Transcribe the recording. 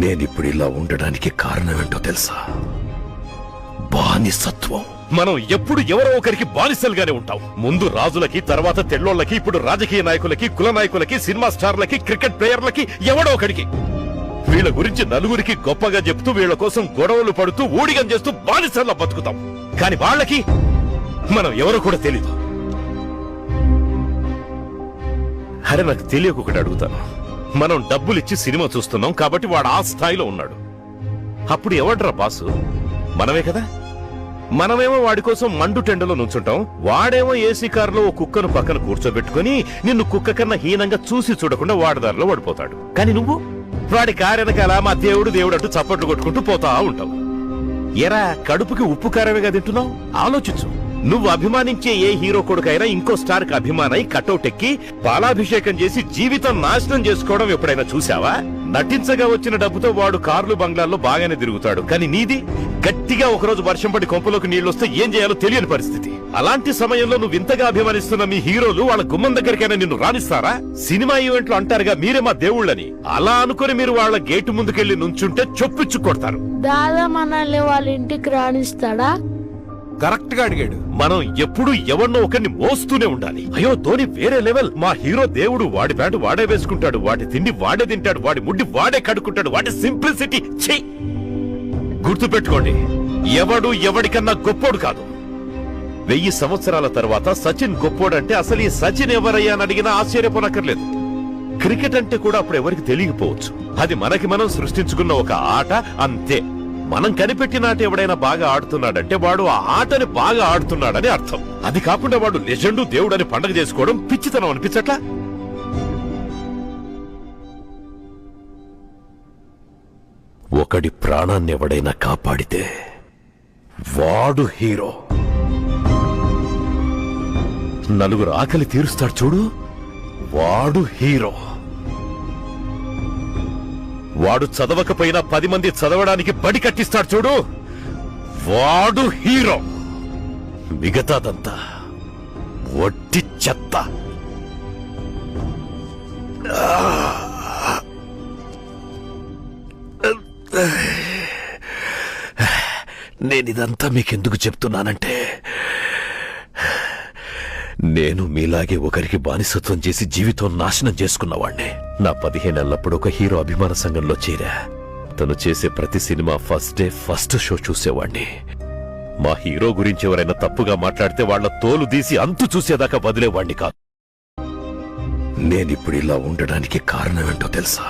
నేనిప్పుడు ఇలా ఉండడానికి కారణమేంటో తెలుసా? బానిసత్వం. మనం ఎప్పుడు ఎవరో ఒకరికి బానిసలుగానే ఉంటాం. ముందు రాజులకి, తర్వాత తెల్లోళ్ళకి, ఇప్పుడు రాజకీయ నాయకులకి, కుల నాయకులకి, సినిమా స్టార్లకి, క్రికెట్ ప్లేయర్లకి, ఎవడో ఒకడికి. వీళ్ళ గురించి నలుగురికి గొప్పగా చెప్తూ వీళ్ళ కోసం గొడవలు పడుతూ ఊడిగం చేస్తూ బానిసల్లా బతుకుతాం. కాని వాళ్ళకి మనం ఎవరో కూడా తెలీదు. అరే, నాకు తెలియకొకటి అడుగుతాను. మనం డబ్బులిచ్చి సినిమా చూస్తున్నాం కాబట్టి వాడు ఆ స్థాయిలో ఉన్నాడు. అప్పుడు ఎవడ్రా బాసు? మనమే కదా. మనమేమో వాడి కోసం మండు టెండలో నుంచుంటాం. వాడేమో ఏసీ కారులో ఓ కుక్కను పక్కన కూర్చోబెట్టుకుని నిన్ను కుక్క కన్నా హీనంగా చూసి చూడకుండా వాడిదారిలో పడిపోతాడు. కానీ నువ్వు వాడి కారెనకాల మా దేవుడు దేవుడు అంటూ చప్పట్లు కొట్టుకుంటూ పోతా ఉంటావు. ఎరా, కడుపుకి ఉప్పు కారమేగా తింటున్నావు? ఆలోచించు. నువ్వు అభిమానించే ఏ హీరో కొడుకైనా ఇంకో స్టార్ కి అభిమానై కటౌట్ ఎక్కి పాలాభిషేకం చేసి జీవితం నాశనం చేసుకోవడం ఎప్పుడైనా చూసావా? నటించగా వచ్చిన డబ్బుతో వాడు కార్లు బంగ్లాల్లో బాగానే తిరుగుతాడు. కానీ నీది గట్టిగా ఒకరోజు వర్షం పడి కొంపలోకి నీళ్లొస్తే ఏం చేయాలో తెలియని పరిస్థితి. అలాంటి సమయంలో నువ్వు ఇంతగా అభిమానిస్తున్న మీ హీరోలు వాళ్ళ గుమ్మం దగ్గరికైనా నిన్ను రాణిస్తారా? సినిమా ఈవెంట్లు అంటారుగా మీరే మా దేవుళ్ళని. అలా అనుకుని మీరు వాళ్ళ గేటు ముందుకెళ్లి నుంచుంటే చొప్పిచ్చు కొడతారు. దాదా మనల్ని వాళ్ళ ఇంటికి రాణిస్తాడా? కరెక్ట్ గా అడిగాడు. మనం ఎప్పుడు ఎవరినో ఒకరిని మోస్తూనే ఉండాలి. అయ్యో, ధోని వేరే లెవెల్. మా హీరో దేవుడు. వాడి ప్యాంటు వాడే వేసుకుంటాడు, వాడి తిండి వాడే తింటాడు, వాడి ముడ్డి వాడే కడుక్కుంటాడు. వాడి సింప్లిసిటీ గుర్తు పెట్టుకోండి. ఎవడు ఎవడికన్నా గొప్పోడు కాదు. 1000 సంవత్సరాల తర్వాత సచిన్ గొప్పోడంటే అసలు ఈ సచిన్ ఎవరయ్యా అని అడిగినా ఆశ్చర్యపోనక్కర్లేదు. క్రికెట్ అంటే కూడా అప్పుడు ఎవరికి తెలియకపోవచ్చు. అది మనకి మనం సృష్టించుకున్న ఒక ఆట, అంతే. మనం కనిపెట్టిన ఆట ఎవడైనా బాగా ఆడుతున్నాడంటే వాడు ఆ ఆటని బాగా ఆడుతున్నాడని అర్థం. అది కాకుండా వాడు లెజెండు దేవుడని పండగ చేసుకోవడం పిచ్చితనం అనిపించట్లా? ఒకడి ప్రాణాన్ని ఎవడైనా కాపాడితే వాడు హీరో. నలుగురు ఆకలి తీరుస్తాడు చూడు, వాడు హీరో. వాడు చదవకపోయినా 10 మంది చదవడానికి బడి కట్టిస్తాడు చూడు, వాడు హీరో. మిగతాదంతా వట్టి చెత్త. నేనిదంతా మీకెందుకు చెప్తున్నానంటే, నేను మీలాగే ఒకరికి బానిసత్వం చేసి జీవితం నాశనం చేసుకున్నవాణ్ణి. నా 15 ఏళ్లప్పుడు ఒక హీరో అభిమాన సంఘంలో చేరా. తను చేసే ప్రతి cinema first day first show చూసేవాణ్ణి. మా హీరో గురించి ఎవరైనా తప్పుగా మాట్లాడితే వాళ్ల తోలు తీసి అంతు చూసేదాకా వదిలేవాణ్ణి కాదు. నేనిప్పుడు ఇలా ఉండడానికి కారణమేంటో తెలుసా?